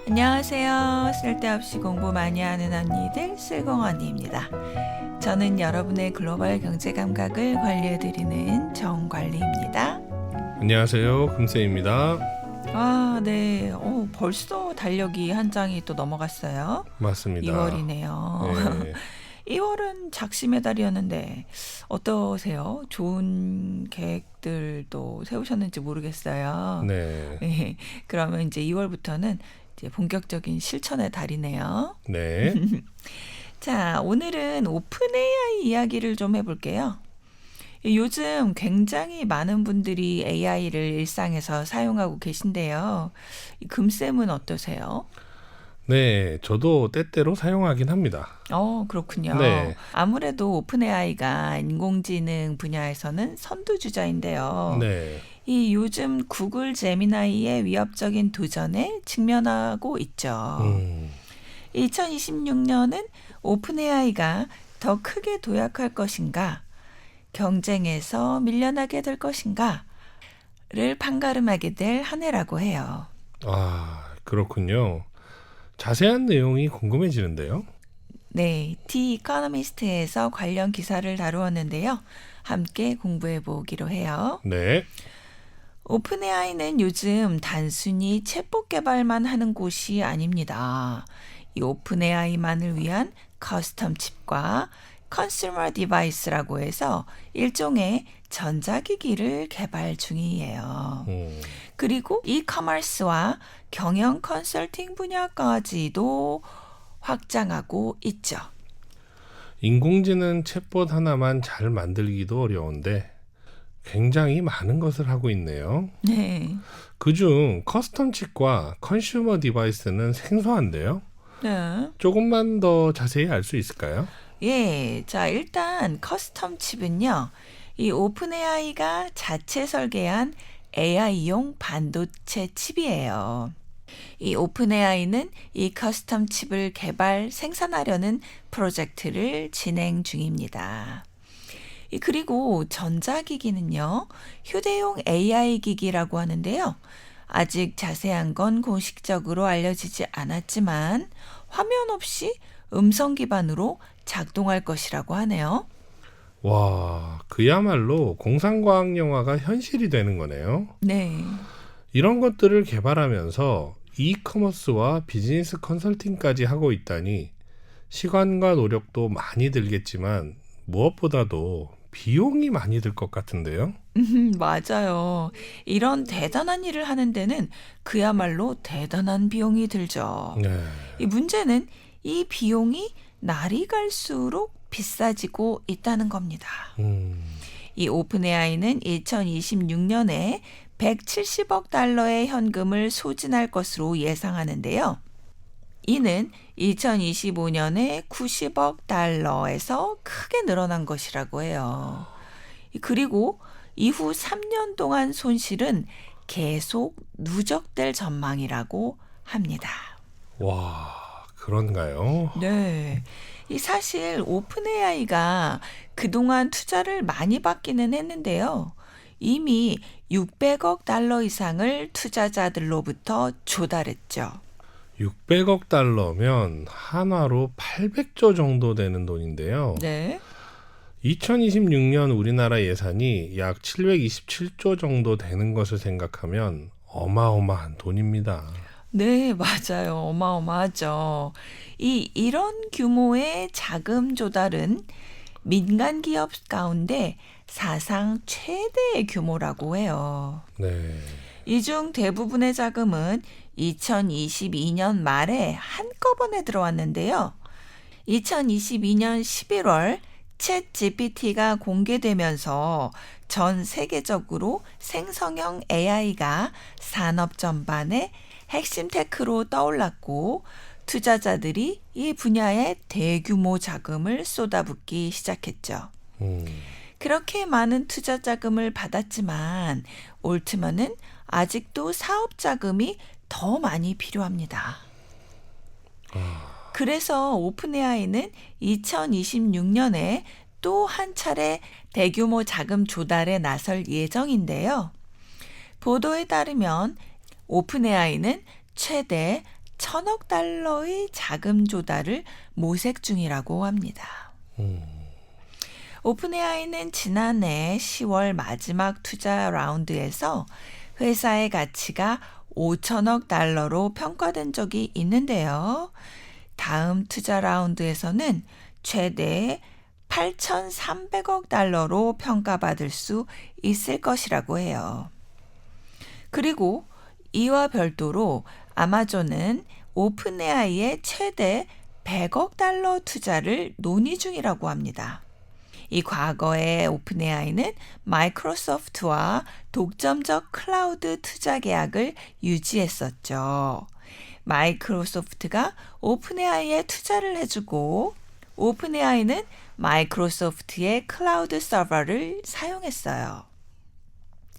안녕하세요. 쓸데없이 공부 많이 하는 언니들 쓸공언니입니다. 저는 여러분의 글로벌 경제 감각을 관리해드리는 정관리입니다. 안녕하세요. 금쌤입니다. 네. 벌써 달력이 한 장이 또 넘어갔어요. 맞습니다. 2월이네요. 네. 2월은 작심의 달이었는데 어떠세요? 좋은 계획들도 세우셨는지 모르겠어요. 네. 네. 그러면 이제 2월부터는 이제 본격적인 실천의 달이네요. 네. 자, 오늘은 오픈 AI 이야기를 좀 해볼게요. 요즘 굉장히 많은 분들이 AI를 일상에서 사용하고 계신데요. 금쌤은 어떠세요? 네. 저도 때때로 사용하긴 합니다. 그렇군요. 네. 아무래도 오픈 AI가 인공지능 분야에서는 선두주자인데요. 네. 이 요즘 구글 제미나이의 위협적인 도전에 직면하고 있죠. 2026년은 오픈 AI가 더 크게 도약할 것인가, 경쟁에서 밀려나게 될 것인가를 판가름하게 될 한 해라고 해요. 그렇군요. 자세한 내용이 궁금해지는데요. 네, 디 이코노미스트에서 관련 기사를 다루었는데요. 함께 공부해 보기로 해요. 네. 오픈 AI는 요즘 단순히 챗봇 개발만 하는 곳이 아닙니다. 이 오픈 AI만을 위한 커스텀 칩과 컨슈머 디바이스라고 해서 일종의 전자기기를 개발 중이에요. 그리고 이커머스와 경영 컨설팅 분야까지도 확장하고 있죠. 인공지능 챗봇 하나만 잘 만들기도 어려운데 굉장히 많은 것을 하고 있네요. 네. 그중 커스텀 칩과 컨슈머 디바이스는 생소한데요. 네. 조금만 더 자세히 알 수 있을까요? 예. 자, 일단 커스텀 칩은요. 이 오픈 AI가 자체 설계한 AI용 반도체 칩이에요. 이 오픈 AI는 이 커스텀 칩을 개발, 생산하려는 프로젝트를 진행 중입니다. 그리고 전자기기는요, 휴대용 AI 기기라고 하는데요. 아직 자세한 건 공식적으로 알려지지 않았지만 화면 없이 음성 기반으로 작동할 것이라고 하네요. 와, 그야말로 공상과학 영화가 현실이 되는 거네요. 네. 이런 것들을 개발하면서 이커머스와 비즈니스 컨설팅까지 하고 있다니 시간과 노력도 많이 들겠지만 무엇보다도 비용이 많이 들 것 같은데요. 맞아요. 이런 대단한 일을 하는 데는 그야말로 대단한 비용이 들죠. 네. 이 문제는 이 비용이 날이 갈수록 비싸지고 있다는 겁니다. 이 오픈 AI는 2026년에 170억 달러의 현금을 소진할 것으로 예상하는데요. 이는 2025년에 90억 달러에서 크게 늘어난 것이라고 해요. 그리고 이후 3년 동안 손실은 계속 누적될 전망이라고 합니다. 와, 그런가요? 네. 이 사실 오픈 AI가 그동안 투자를 많이 받기는 했는데요. 이미 600억 달러 이상을 투자자들로부터 조달했죠. 600억 달러면 한화로 800조 정도 되는 돈인데요. 네. 2026년 우리나라 예산이 약 727조 정도 되는 것을 생각하면 어마어마한 돈입니다. 네, 맞아요. 어마어마하죠. 이런 규모의 자금 조달은 민간 기업 가운데 사상 최대의 규모라고 해요. 네. 이 중 대부분의 자금은 2022년 말에 한꺼번에 들어왔는데요. 2022년 11월 챗 GPT가 공개되면서 전 세계적으로 생성형 AI가 산업 전반의 핵심 테크로 떠올랐고 투자자들이 이 분야에 대규모 자금을 쏟아붓기 시작했죠. 그렇게 많은 투자 자금을 받았지만 올트먼은 아직도 사업 자금이 더 많이 필요합니다. 그래서 오픈 AI는 2026년에 또 한 차례 대규모 자금 조달에 나설 예정인데요. 보도에 따르면 오픈AI는 최대 1,000억 달러의 자금 조달을 모색 중이라고 합니다. 오픈AI는 지난해 10월 마지막 투자 라운드에서 회사의 가치가 5천억 달러로 평가된 적이 있는데요. 다음 투자 라운드에서는 최대 8,300억 달러로 평가받을 수 있을 것이라고 해요. 그리고 이와 별도로 아마존은 오픈AI에 최대 100억 달러 투자를 논의 중이라고 합니다. 이 과거에 오픈AI는 마이크로소프트와 독점적 클라우드 투자 계약을 유지했었죠. 마이크로소프트가 오픈AI에 투자를 해주고 오픈AI는 마이크로소프트의 클라우드 서버를 사용했어요.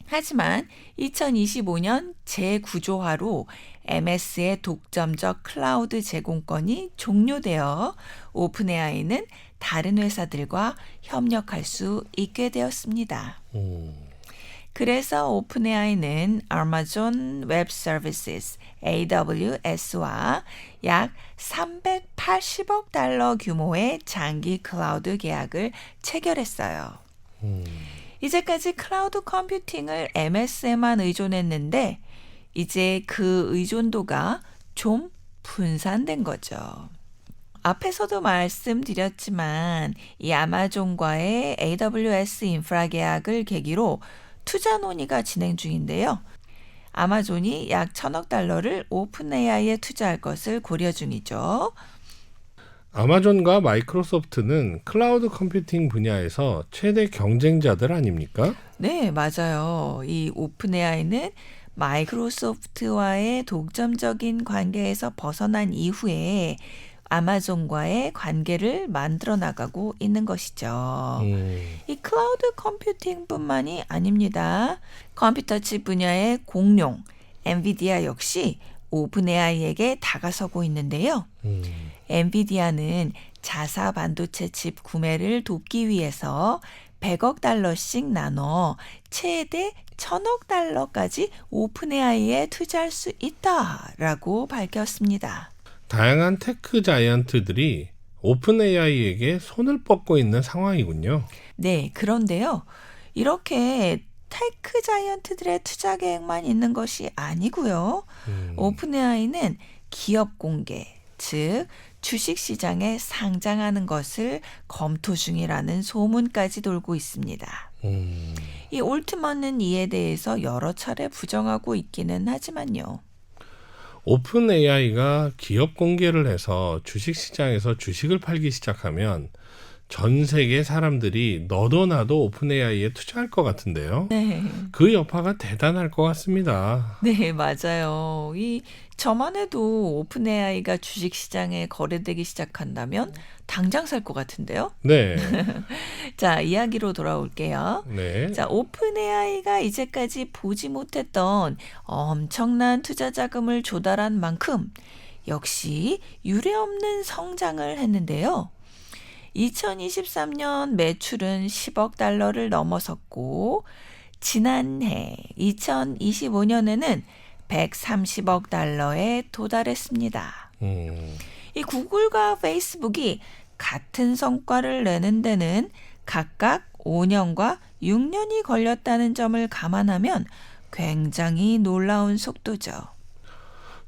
하지만 2025년 재구조화로 MS의 독점적 클라우드 제공권이 종료되어 오픈AI는 다른 회사들과 협력할 수 있게 되었습니다. 그래서 오픈AI는 아마존 웹 서비스 AWS와 약 380억 달러 규모의 장기 클라우드 계약을 체결했어요. 이제까지 클라우드 컴퓨팅을 MS에만 의존했는데 이제 그 의존도가 좀 분산된 거죠. 앞에서도 말씀드렸지만 이 아마존과의 AWS 인프라 계약을 계기로 투자 논의가 진행 중인데요. 아마존이 약 1,000억 달러를 오픈AI에 투자할 것을 고려 중이죠. 아마존과 마이크로소프트는 클라우드 컴퓨팅 분야에서 최대 경쟁자들 아닙니까? 네, 맞아요. 이 오픈AI는 마이크로소프트와의 독점적인 관계에서 벗어난 이후에 아마존과의 관계를 만들어 나가고 있는 것이죠. 이 클라우드 컴퓨팅뿐만이 아닙니다. 컴퓨터 칩 분야의 공룡 엔비디아 역시 오픈AI에게 다가서고 있는데요. 엔비디아는 자사 반도체 칩 구매를 돕기 위해서 100억 달러씩 나눠 최대 1,000억 달러까지 오픈AI에 투자할 수 있다라고 밝혔습니다. 다양한 테크 자이언트들이 오픈AI에게 손을 뻗고 있는 상황이군요. 네, 그런데요. 이렇게 테크 자이언트들의 투자 계획만 있는 것이 아니고요. 오픈AI는 기업 공개, 즉 주식시장에 상장하는 것을 검토 중이라는 소문까지 돌고 있습니다. 이 올트먼은 이에 대해서 여러 차례 부정하고 있기는 하지만요. 오픈AI가 기업 공개를 해서 주식시장에서 주식을 팔기 시작하면 전 세계 사람들이 너도 나도 오픈AI에 투자할 것 같은데요. 네. 그 여파가 대단할 것 같습니다. 네, 맞아요. 저만 해도 오픈AI가 주식시장에 거래되기 시작한다면 당장 살 것 같은데요. 네. 자, 이야기로 돌아올게요. 네. 자, 오픈AI가 이제까지 보지 못했던 엄청난 투자 자금을 조달한 만큼 역시 유례없는 성장을 했는데요. 2023년 매출은 10억 달러를 넘어섰고 지난해 2025년에는 130억 달러에 도달했습니다. 이 구글과 페이스북이 같은 성과를 내는 데는 각각 5년과 6년이 걸렸다는 점을 감안하면 굉장히 놀라운 속도죠.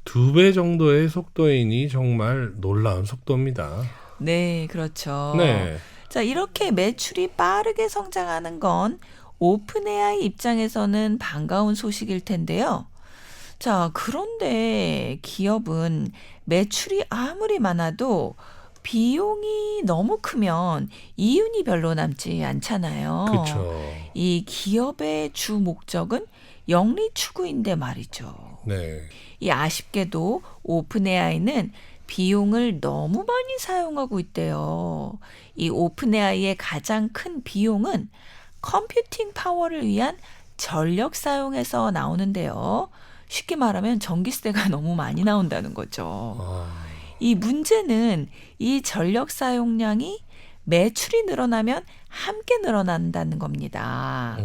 2배 정도의 속도이니 정말 놀라운 속도입니다. 네, 그렇죠. 네. 자, 이렇게 매출이 빠르게 성장하는 건 오픈AI 입장에서는 반가운 소식일 텐데요. 자, 그런데 기업은 매출이 아무리 많아도 비용이 너무 크면 이윤이 별로 남지 않잖아요. 그렇죠. 이 기업의 주 목적은 영리 추구인데 말이죠. 네. 이 아쉽게도 오픈AI는 비용을 너무 많이 사용하고 있대요. 이 오픈AI의 가장 큰 비용은 컴퓨팅 파워를 위한 전력 사용에서 나오는데요. 쉽게 말하면 전기세가 너무 많이 나온다는 거죠. 이 문제는 이 전력 사용량이 매출이 늘어나면 함께 늘어난다는 겁니다.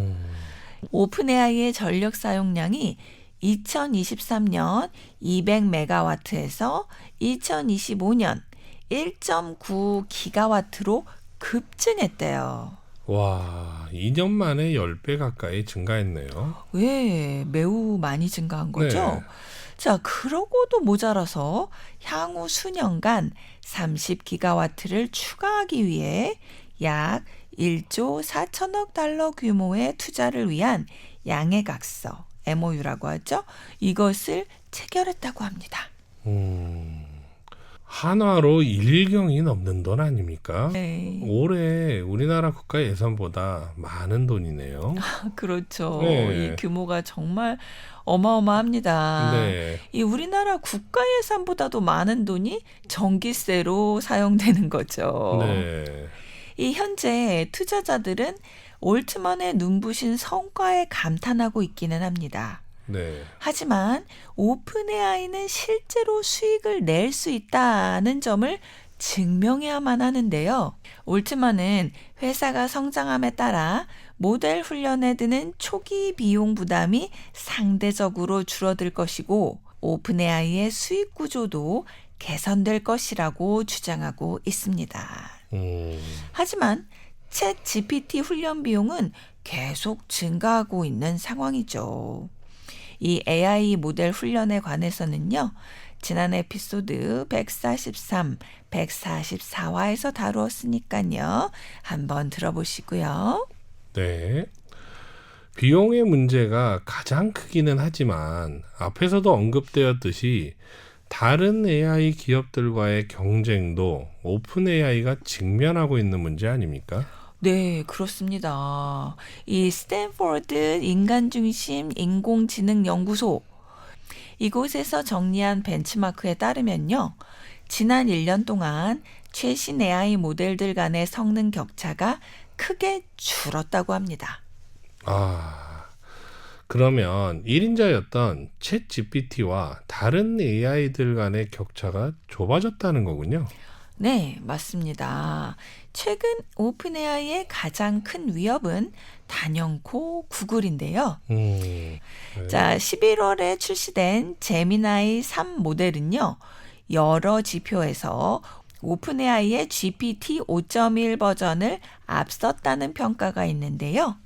오픈AI의 전력 사용량이 2023년 200메가와트에서 2025년 1.9기가와트로 급증했대요. 와, 2년 만에 10배 가까이 증가했네요. 왜 매우 많이 증가한 거죠? 네. 자, 그러고도 모자라서 향후 수년간 30기가와트를 추가하기 위해 약 1조 4천억 달러 규모의 투자를 위한 양해각서, MOU라고 하죠. 이것을 체결했다고 합니다. 한화로 1경이 넘는 돈 아닙니까? 네. 올해 우리나라 국가 예산보다 많은 돈이네요. 그렇죠. 네. 이 규모가 정말 어마어마합니다. 네. 이 우리나라 국가 예산보다도 많은 돈이 전기세로 사용되는 거죠. 네. 이 현재 투자자들은 올트먼의 눈부신 성과에 감탄하고 있기는 합니다. 네. 하지만 오픈AI는 실제로 수익을 낼 수 있다는 점을 증명해야만 하는데요. 올트먼은 회사가 성장함에 따라 모델 훈련에 드는 초기 비용 부담이 상대적으로 줄어들 것이고 오픈AI의 수익 구조도 개선될 것이라고 주장하고 있습니다. 하지만 챗 GPT 훈련 비용은 계속 증가하고 있는 상황이죠. 이 AI 모델 훈련에 관해서는요. 지난 에피소드 143, 144화에서 다루었으니까요. 한번 들어보시고요. 네. 비용의 문제가 가장 크기는 하지만 앞에서도 언급되었듯이 다른 AI 기업들과의 경쟁도 오픈 AI가 직면하고 있는 문제 아닙니까? 네, 그렇습니다. 이 스탠포드 인간중심 인공지능연구소 이곳에서 정리한 벤치마크에 따르면요. 지난 1년 동안 최신 AI 모델들 간의 성능 격차가 크게 줄었다고 합니다. 그러면 1인자였던 챗 GPT와 다른 AI들 간의 격차가 좁아졌다는 거군요. 네, 맞습니다. 최근 오픈AI의 가장 큰 위협은 단연코 구글인데요. 네. 자, 11월에 출시된 제미나이 3 모델은요. 여러 지표에서 오픈AI의 GPT 5.1 버전을 앞섰다는 평가가 있는데요.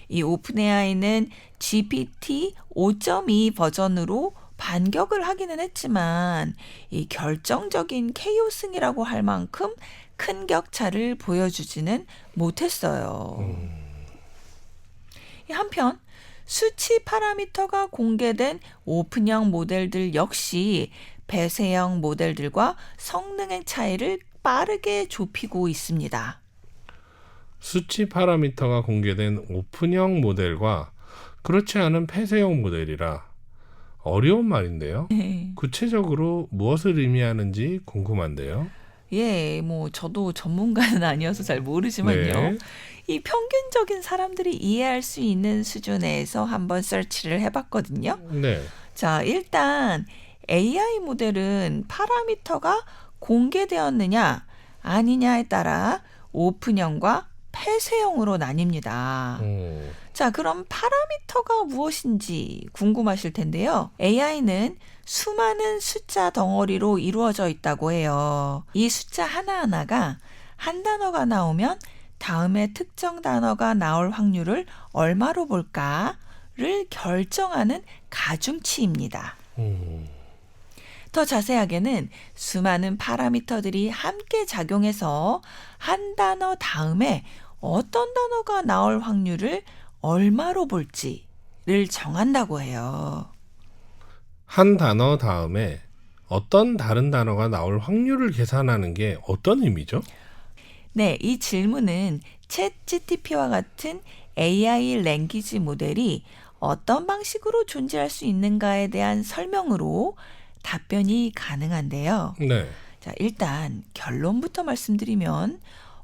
이 오픈AI는 GPT 5.2 버전으로 반격을 하기는 했지만 이 결정적인 KO 승이라고 할 만큼 큰 격차를 보여주지는 못했어요. 한편 수치 파라미터가 공개된 오픈형 모델들 역시 폐쇄형 모델들과 성능의 차이를 빠르게 좁히고 있습니다. 수치 파라미터가 공개된 오픈형 모델과 그렇지 않은 폐쇄형 모델이라 어려운 말인데요. 구체적으로 무엇을 의미하는지 궁금한데요. 예, 뭐 저도 전문가는 아니어서 잘 모르지만요. 네. 이 평균적인 사람들이 이해할 수 있는 수준에서 한번 서치를 해봤거든요. 네. 자, 일단 AI 모델은 파라미터가 공개되었느냐 아니냐에 따라 오픈형과 폐쇄형으로 나뉩니다. 자, 그럼 파라미터가 무엇인지 궁금하실 텐데요. AI는 수많은 숫자 덩어리로 이루어져 있다고 해요. 이 숫자 하나하나가 한 단어가 나오면 다음에 특정 단어가 나올 확률을 얼마로 볼까를 결정하는 가중치입니다. 더 자세하게는 수많은 파라미터들이 함께 작용해서 한 단어 다음에 어떤 단어가 나올 확률을 얼마로 볼지를 정한다고 해요. 한 단어 다음에 어떤 다른 단어가 나올 확률을 계산하는 게 어떤 의미죠? 네, 이 질문은 챗 GTP와 같은 AI 랭귀지 모델이 어떤 방식으로 존재할 수 있는가에 대한 설명으로 답변이 가능한데요. 네. 자, 일단 결론부터 말씀드리면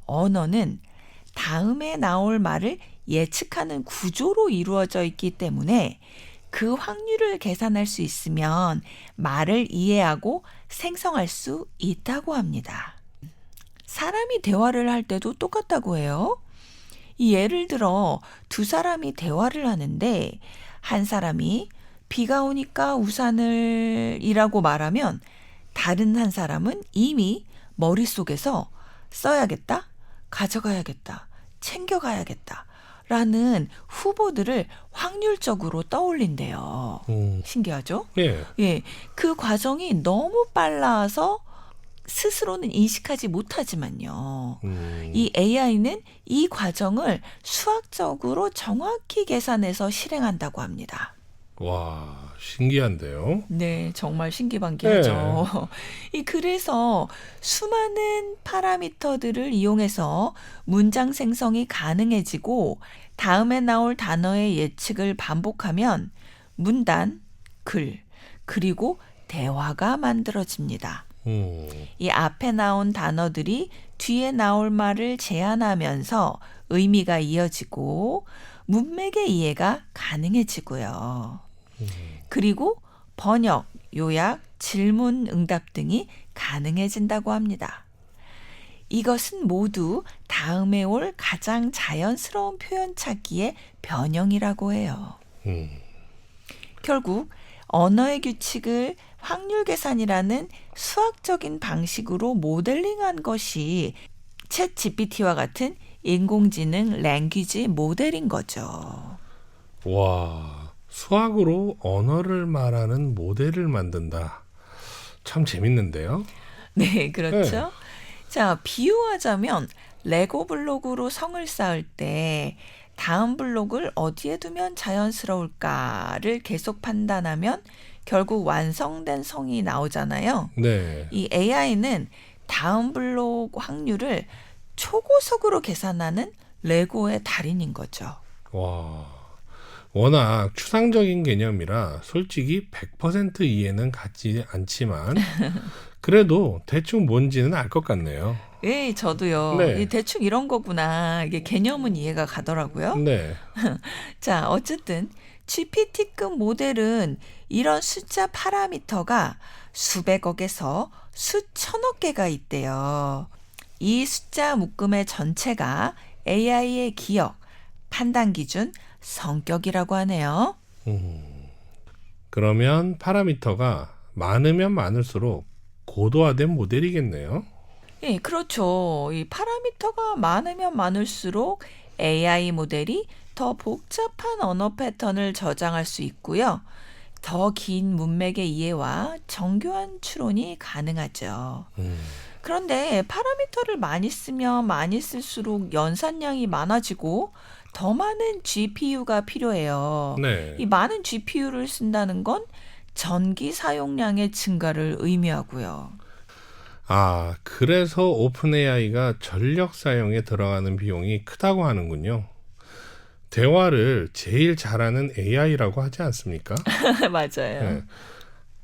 언어는 다음에 나올 말을 예측하는 구조로 이루어져 있기 때문에 그 확률을 계산할 수 있으면 말을 이해하고 생성할 수 있다고 합니다. 사람이 대화를 할 때도 똑같다고 해요. 이 예를 들어 두 사람이 대화를 하는데 한 사람이 비가 오니까 우산을 이라고 말하면 다른 한 사람은 이미 머릿속에서 써야겠다, 가져가야겠다, 챙겨가야겠다 라는 후보들을 확률적으로 떠올린대요. 신기하죠? 예. 예, 그 과정이 너무 빨라서 스스로는 인식하지 못하지만요. 이 AI는 이 과정을 수학적으로 정확히 계산해서 실행한다고 합니다. 와, 신기한데요. 네, 정말 신기반기하죠. 그래서 수많은 파라미터들을 이용해서 문장 생성이 가능해지고 다음에 나올 단어의 예측을 반복하면 문단, 글, 그리고 대화가 만들어집니다. 이 앞에 나온 단어들이 뒤에 나올 말을 제안하면서 의미가 이어지고 문맥의 이해가 가능해지고요. 그리고 번역, 요약, 질문, 응답 등이 가능해진다고 합니다. 이것은 모두 다음에 올 가장 자연스러운 표현 찾기의 변형이라고 해요. 결국 언어의 규칙을 확률 계산이라는 수학적인 방식으로 모델링한 것이 챗 GPT와 같은 인공지능 랭귀지 모델인 거죠. 와, 수학으로 언어를 말하는 모델을 만든다. 참 재밌는데요. 네, 그렇죠. 자, 비유하자면 레고 블록으로 성을 쌓을 때 다음 블록을 어디에 두면 자연스러울까를 계속 판단하면 결국 완성된 성이 나오잖아요. 네. 이 AI는 다음 블록 확률을 초고속으로 계산하는 레고의 달인인 거죠. 와, 워낙 추상적인 개념이라 솔직히 100% 이해는 가지 않지만 그래도 대충 뭔지는 알 것 같네요. 예, 저도요. 네. 대충 이런 거구나. 이게 개념은 이해가 가더라고요. 네. 자, 어쨌든 GPT급 모델은 이런 숫자 파라미터가 수백억에서 수천억 개가 있대요. 이 숫자 묶음의 전체가 AI의 기억, 판단 기준, 성격이라고 하네요. 그러면 파라미터가 많으면 많을수록 고도화된 모델이겠네요. 예, 그렇죠. 이 파라미터가 많으면 많을수록 AI 모델이 더 복잡한 언어 패턴을 저장할 수 있고요. 더 긴 문맥의 이해와 정교한 추론이 가능하죠. 그런데 파라미터를 많이 쓰면 많이 쓸수록 연산량이 많아지고 더 많은 GPU가 필요해요. 네. 이 많은 GPU를 쓴다는 건 전기 사용량의 증가를 의미하고요. 아, 그래서 오픈 AI가 전력 사용에 들어가는 비용이 크다고 하는군요. 대화를 제일 잘하는 AI라고 하지 않습니까? 맞아요. 네.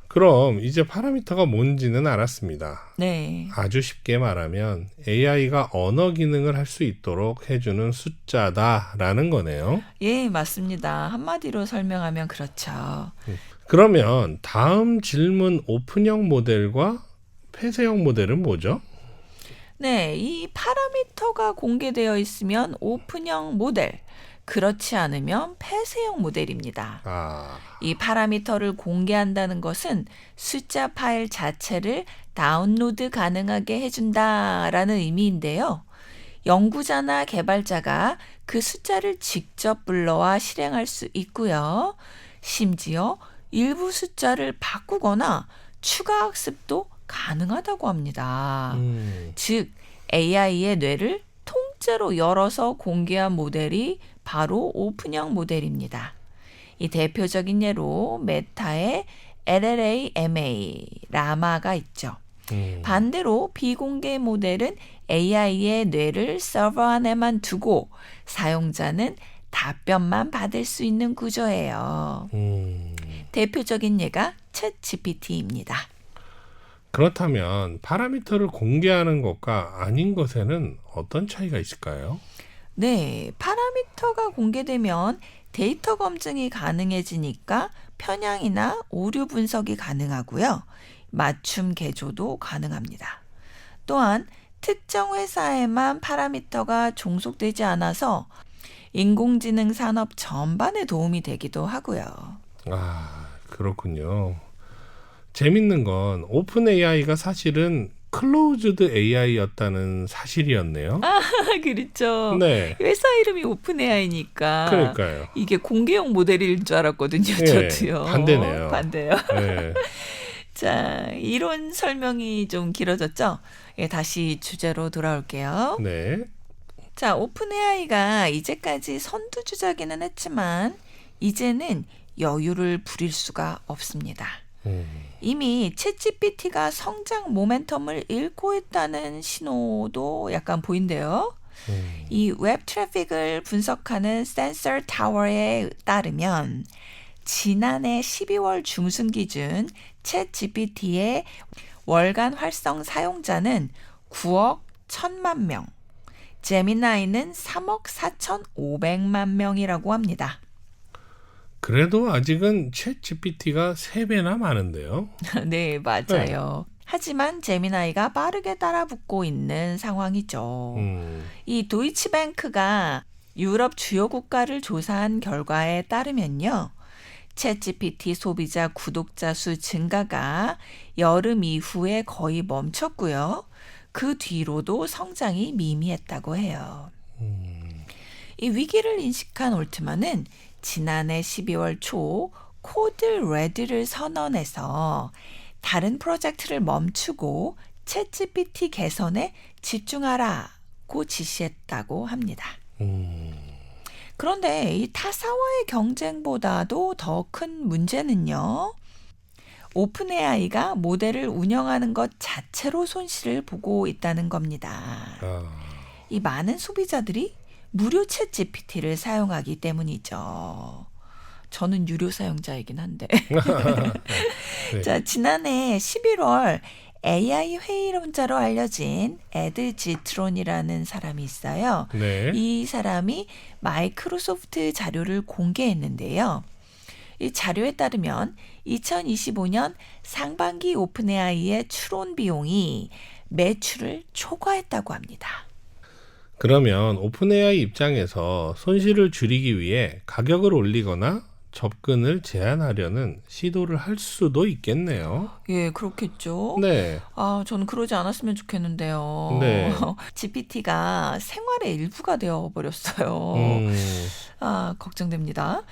그럼 이제 파라미터가 뭔지는 알았습니다. 네. 아주 쉽게 말하면 AI가 언어 기능을 할 수 있도록 해주는 숫자다라는 거네요. 예, 맞습니다. 한마디로 설명하면 그렇죠. 그러면 다음 질문 오픈형 모델과 폐쇄형 모델은 뭐죠? 네, 이 파라미터가 공개되어 있으면 오픈형 모델, 그렇지 않으면 폐쇄형 모델입니다. 아, 이 파라미터를 공개한다는 것은 숫자 파일 자체를 다운로드 가능하게 해준다라는 의미인데요. 연구자나 개발자가 그 숫자를 직접 불러와 실행할 수 있고요. 심지어 일부 숫자를 바꾸거나 추가 학습도 가능하다고 합니다. 즉, AI의 뇌를 통째로 열어서 공개한 모델이 바로 오픈형 모델입니다. 이 대표적인 예로 메타의 LLAMA, 라마가 있죠. 반대로 비공개 모델은 AI의 뇌를 서버 안에만 두고 사용자는 답변만 받을 수 있는 구조예요. 대표적인 예가 챗 GPT입니다. 그렇다면 파라미터를 공개하는 것과 아닌 것에는 어떤 차이가 있을까요? 네, 파라미터가 공개되면 데이터 검증이 가능해지니까 편향이나 오류 분석이 가능하고요. 맞춤 개조도 가능합니다. 또한 특정 회사에만 파라미터가 종속되지 않아서 인공지능 산업 전반에 도움이 되기도 하고요. 아, 그렇군요. 재밌는 건 오픈 AI가 사실은 클로즈드 AI였다는 사실이었네요. 그렇죠. 네, 회사 이름이 오픈 AI니까 그러니까요. 이게 공개용 모델일 줄 알았거든요. 예, 저도요. 반대네요. 반대요. 네, 자, 이론 설명이 좀 길어졌죠? 예, 다시 주제로 돌아올게요. 네, 자, 오픈 AI가 이제까지 선두주자기는 했지만 이제는 여유를 부릴 수가 없습니다. 이미 챗GPT가 성장 모멘텀을 잃고 있다는 신호도 약간 보인대요. 이 웹 트래픽을 분석하는 센서 타워에 따르면 지난해 12월 중순 기준 챗GPT의 월간 활성 사용자는 9억 1천만 명, 제미나이는 3억 4,500만 명이라고 합니다. 그래도 아직은 챗 GPT가 3배나 많은데요. 네, 맞아요. 하지만 제미나이가 빠르게 따라붙고 있는 상황이죠. 이 도이치뱅크가 유럽 주요 국가를 조사한 결과에 따르면요. 챗GPT 소비자 구독자 수 증가가 여름 이후에 거의 멈췄고요. 그 뒤로도 성장이 미미했다고 해요. 이 위기를 인식한 올트만은 지난해 12월 초 코드 레드를 선언해서 다른 프로젝트를 멈추고 챗GPT 개선에 집중하라고 지시했다고 합니다. 그런데 이 타사와의 경쟁보다도 더 큰 문제는요. 오픈 AI가 모델을 운영하는 것 자체로 손실을 보고 있다는 겁니다. 이 많은 소비자들이 무료 챗 GPT를 사용하기 때문이죠. 저는 유료 사용자이긴 한데. 네. 자, 지난해 11월 AI 회의론자로 알려진 에드 지트론이라는 사람이 있어요. 네. 이 사람이 마이크로소프트 자료를 공개했는데요. 이 자료에 따르면 2025년 상반기 오픈 AI의 추론 비용이 매출을 초과했다고 합니다. 그러면 오픈 AI 입장에서 손실을 줄이기 위해 가격을 올리거나 접근을 제한하려는 시도를 할 수도 있겠네요. 예, 그렇겠죠. 네. 아, 저는 그러지 않았으면 좋겠는데요. 네. GPT가 생활의 일부가 되어버렸어요. 아, 걱정됩니다.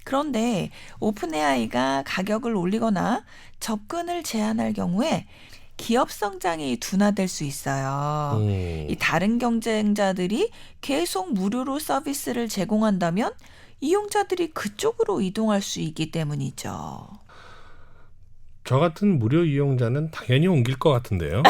그런데 오픈 AI가 가격을 올리거나 접근을 제한할 경우에 기업 성장이 둔화될 수 있어요. 이 다른 경쟁자들이 계속 무료로 서비스를 제공한다면 이용자들이 그쪽으로 이동할 수 있기 때문이죠. 저 같은 무료 이용자는 당연히 옮길 것 같은데요.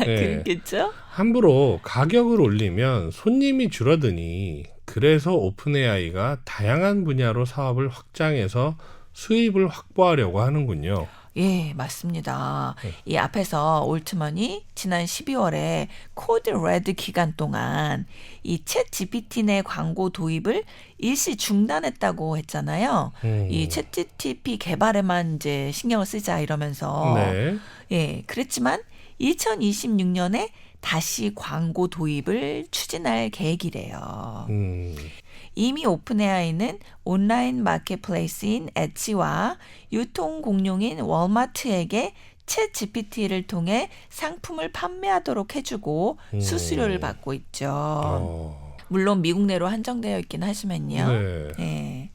네. 그렇겠죠? 함부로 가격을 올리면 손님이 줄어드니 그래서 오픈 AI가 다양한 분야로 사업을 확장해서 수입을 확보하려고 하는군요. 예, 맞습니다. 이 앞에서 올트먼이 지난 12월에 코드 레드 기간 동안 이 챗 GPT 내 광고 도입을 일시 중단했다고 했잖아요. 이 챗 GPT 개발에만 이제 신경을 쓰자 이러면서. 네. 예, 그랬지만 2026년에 다시 광고 도입을 추진할 계획이래요. 이미 오픈 AI는 온라인 마켓플레이스인 엣지와 유통 공룡인 월마트에게 챗 GPT를 통해 상품을 판매하도록 해주고 수수료를 받고 있죠. 물론 미국 내로 한정되어 있긴 하지만요. 네. 예.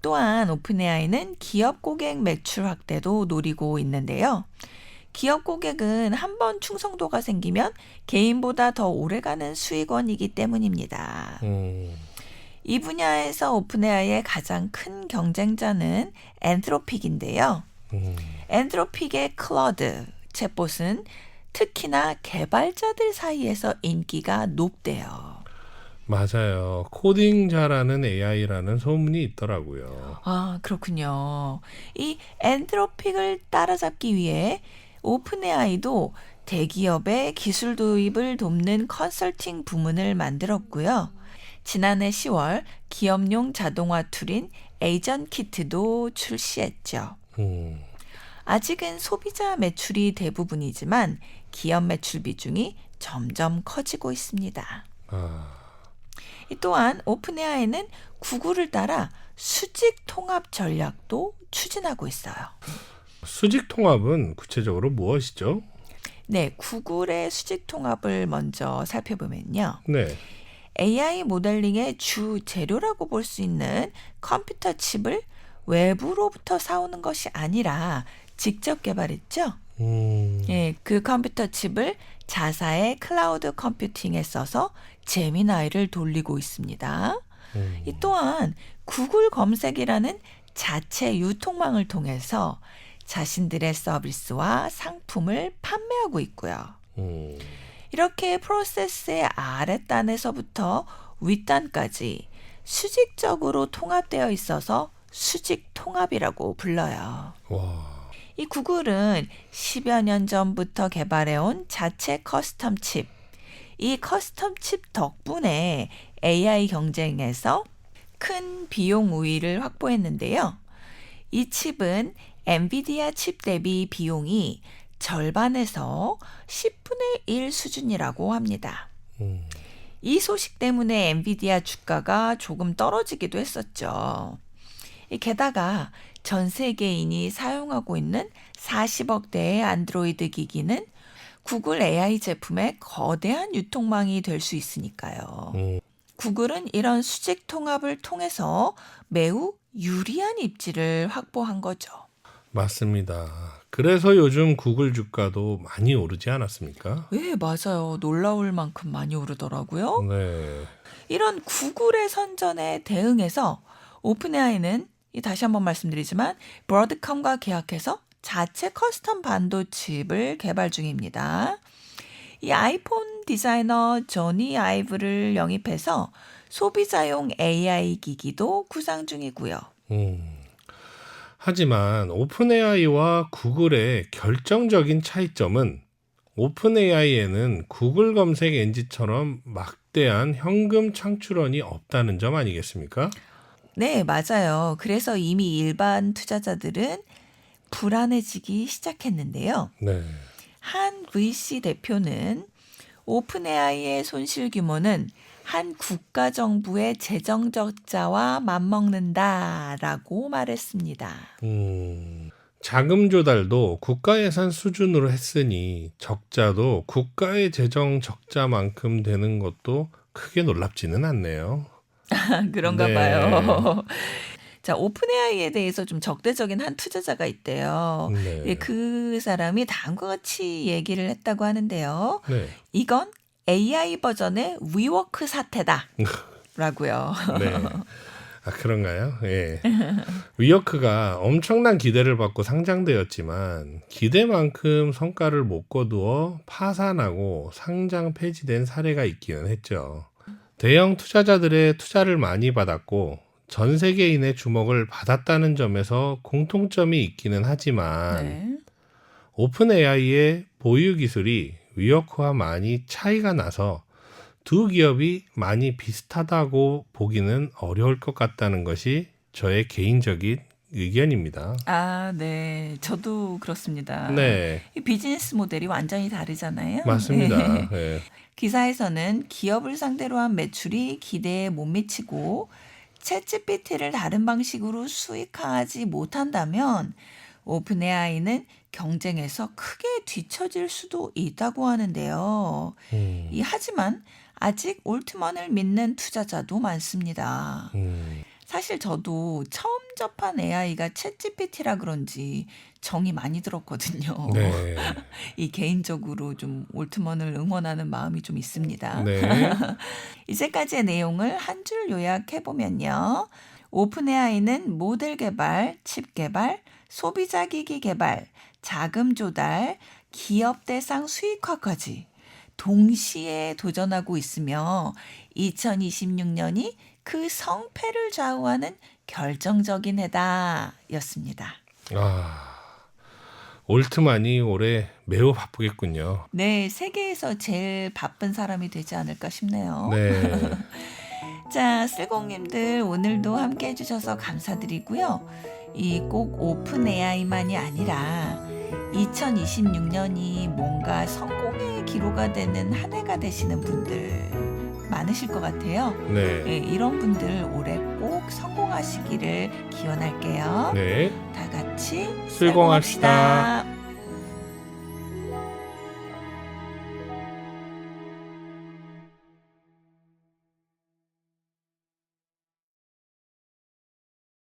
또한 오픈 AI는 기업 고객 매출 확대도 노리고 있는데요. 기업 고객은 한 번 충성도가 생기면 개인보다 더 오래가는 수익원이기 때문입니다. 이 분야에서 오픈AI의 가장 큰 경쟁자는 엔트로픽인데요. 엔트로픽의 클로드 챗봇은 특히나 개발자들 사이에서 인기가 높대요. 맞아요. 코딩 잘하는 AI라는 소문이 있더라고요. 아, 그렇군요. 이 엔트로픽을 따라잡기 위해 오픈AI도 대기업의 기술 도입을 돕는 컨설팅 부문을 만들었고요. 지난해 10월 기업용 자동화 툴인 에이전키트도 출시했죠. 아직은 소비자 매출이 대부분이지만 기업 매출 비중이 점점 커지고 있습니다. 아, 이 또한 오픈AI는 구글을 따라 수직 통합 전략도 추진하고 있어요. 수직 통합은 구체적으로 무엇이죠? 네, 구글의 수직 통합을 먼저 살펴보면요. 네. AI 모델링의 주 재료라고 볼 수 있는 컴퓨터 칩을 외부로부터 사오는 것이 아니라 직접 개발했죠. 예, 그 컴퓨터 칩을 자사의 클라우드 컴퓨팅에 써서 제미나이를 돌리고 있습니다. 이 또한 구글 검색이라는 자체 유통망을 통해서 자신들의 서비스와 상품을 판매하고 있고요. 이렇게 프로세스의 아랫단에서부터 윗단까지 수직적으로 통합되어 있어서 수직 통합이라고 불러요. 와. 이 구글은 10여 년 전부터 개발해온 자체 커스텀 칩. 이 커스텀 칩 덕분에 AI 경쟁에서 큰 비용 우위를 확보했는데요. 이 칩은 엔비디아 칩 대비 비용이 절반에서 10분의 1 수준이라고 합니다. 이 소식 때문에 엔비디아 주가가 조금 떨어지기도 했었죠. 게다가 전 세계인이 사용하고 있는 40억 대의 안드로이드 기기는 구글 AI 제품의 거대한 유통망이 될 수 있으니까요. 구글은 이런 수직 통합을 통해서 매우 유리한 입지를 확보한 거죠. 맞습니다. 그래서 요즘 구글 주가도 많이 오르지 않았습니까? 네, 맞아요. 놀라울 만큼 많이 오르더라고요. 네. 이런 구글의 선전에 대응해서 오픈AI는 다시 한번 말씀드리지만 브로드컴과 계약해서 자체 커스텀 반도칩을 개발 중입니다. 이 아이폰 디자이너 조니 아이브를 영입해서 소비자용 AI 기기도 구상 중이고요. 하지만 오픈AI와 구글의 결정적인 차이점은 오픈AI에는 구글 검색 엔진처럼 막대한 현금 창출원이 없다는 점 아니겠습니까? 네, 맞아요. 그래서 이미 일반 투자자들은 불안해지기 시작했는데요. 네. 한 VC 대표는 오픈AI의 손실 규모는 한 국가 정부의 재정 적자와 맞먹는다라고 말했습니다. 자금 조달도 국가 예산 수준으로 했으니 적자도 국가의 재정 적자만큼 되는 것도 크게 놀랍지는 않네요. 그런가 네. 봐요. 자, 오픈AI에 대해서 좀 적대적인 한 투자자가 있대요. 네. 예, 그 사람이 다음과 같이 얘기를 했다고 하는데요. 네. 이건 AI 버전의 위워크 사태다. 라고요. 네. 아, 그런가요? 예. 위워크가 엄청난 기대를 받고 상장되었지만 기대만큼 성과를 못 거두어 파산하고 상장 폐지된 사례가 있기는 했죠. 대형 투자자들의 투자를 많이 받았고 전 세계인의 주목을 받았다는 점에서 공통점이 있기는 하지만 네. 오픈AI의 보유 기술이 위워크와 많이 차이가 나서 두 기업이 많이 비슷하다고 보기는 어려울 것 같다는 것이 저의 개인적인 의견입니다. 아, 네. 저도 그렇습니다. 네, 이 비즈니스 모델이 완전히 다르잖아요. 맞습니다. 네. 기사에서는 기업을 상대로 한 매출이 기대에 못 미치고 챗GPT를 다른 방식으로 수익화하지 못한다면 오픈AI는 경쟁에서 크게 뒤처질 수도 있다고 하는데요. 하지만 아직 올트먼을 믿는 투자자도 많습니다. 사실 저도 처음 접한 AI가 챗GPT라 그런지 정이 많이 들었거든요. 네. 이 개인적으로 좀 올트먼을 응원하는 마음이 좀 있습니다. 네. 이제까지의 내용을 한 줄 요약해보면요. 오픈AI는 모델 개발, 칩 개발, 소비자 기기 개발, 자금 조달, 기업 대상 수익화까지 동시에 도전하고 있으며 2026년이 그 성패를 좌우하는 결정적인 해다였습니다. 아, 올트만이 올해 매우 바쁘겠군요. 네, 세계에서 제일 바쁜 사람이 되지 않을까 싶네요. 네. 자, 쓸공님들 오늘도 함께 해주셔서 감사드리고요. 이 꼭 오픈 AI만이 아니라 2026년이 뭔가 성공의 기로가 되는 한 해가 되시는 분들 많으실 것 같아요. 네. 예, 이런 분들 올해 꼭 성공하시기를 기원할게요. 네. 다 같이 슬공합시다. 슬공합시다.